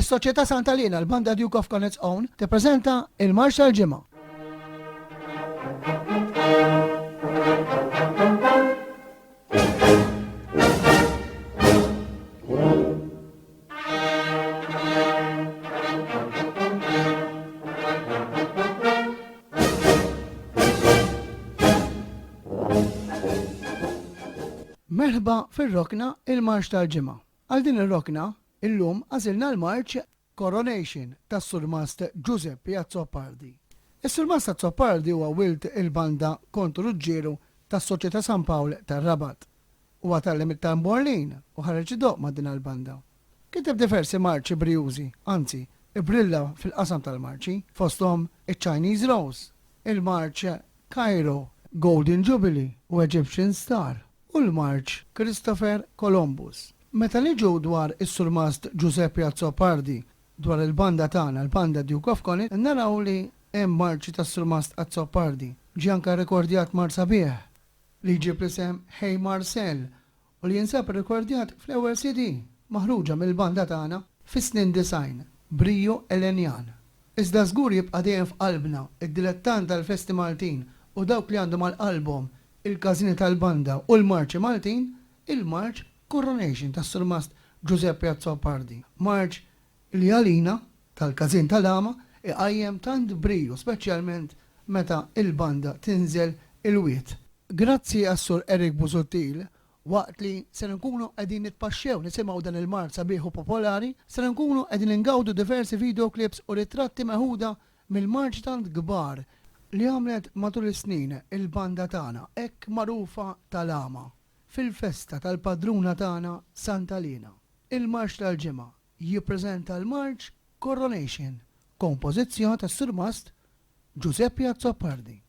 Is-Soċjetà Santalina l-Banda Duke of Connacht's Own tippreżenta il-Marx tal-Ġimgħa. Merħba fir-rokna il-Marx tal-Ġimgħa. Għal din ir-rokna, illum għażilna l-Marċ Coronation tas-Surmast Giuseppe Azzopardi. Is-Surmast Azzopardi huwa wild il-banda kontru ġġieru tas-Soċjetà San Pawl tar-Rabat. Huwa tallem it-tamborlin u ħareġ doq ma' din il-banda. Kiteb diversi marċi brjużi, anzi, ibrilla fil-qasam tal-marċi, fosthom iċ-Chinese Rose, il-marċ Cairo, Golden Jubilee u Egyptian Star u l-marċ Christopher Columbus. Meta niġu dwar is-Surmast Giuseppe Azzopardi dwar il-banda tagħna, l-banda Duke of Connacht, naraw li hemm marċi tas-Surmast Azzopardi. Ġie anke rekordjat mar sabiħ li jġib l-isem Hey Marcel u li jinsab rekordjat fl-ewwel CD maħruġa mill-banda tagħna fis-snin design Brio Elenjan. Iżda żgur jibqa' dejjem f'qalbna id-dilettant tal-Festi Maltin u dawk li għandhom għall-album il-każini tal-banda u l-marċi Maltin, il-marċ Coronation tas-Surmast Giuseppe Azzopardi. Marċ li għalina tal-każin tal-ama iqajjem tant briju, speċjalment meta il-banda tinżel il-wiet. Grazzi għas-Sur Eric Busuttil, waqt li se nkunu qegħdin nitpaxxew nisimgħu dan il-marċ sabiħu popolari, se nkunu qegħdin ingawdu diversi videoclips u ritratti meħuda mill-marċ tant kbar li għamlet matul is-snin il-banda tagħna hekk magħrufa tal-ama fil-festa tal-padruna tagħna Santalina. Il-Marċ tal-Ġimgħa jippreżenta l-Marċ Coronation, kompożizzjoni tas-Surmast Giuseppe Azzopardi.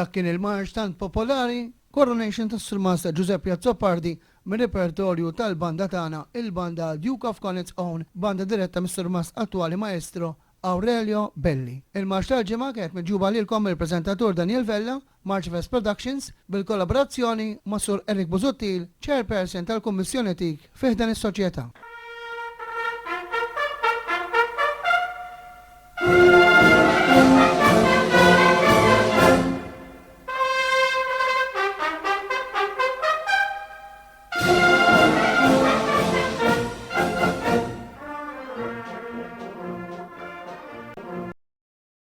Dak kien il-marx tant popolari, Coronation tas-Sur Master Giuseppe Azzopardi mir-repertorju tal-banda tagħna, il-banda Duke of Connacht's Own, banda diretta mis-Sur Master attwali Maestro Aurelio Belli. Il-marx tal-ġimgħa kienet miġuba lilkom il-preżentatur Daniel Vella, Marchfest Productions, bil-kollaborazzjoni ma' Sur Eric Buzuttil, Chairperson tal-Kummissjoni Tik fih dan is-soċjetà.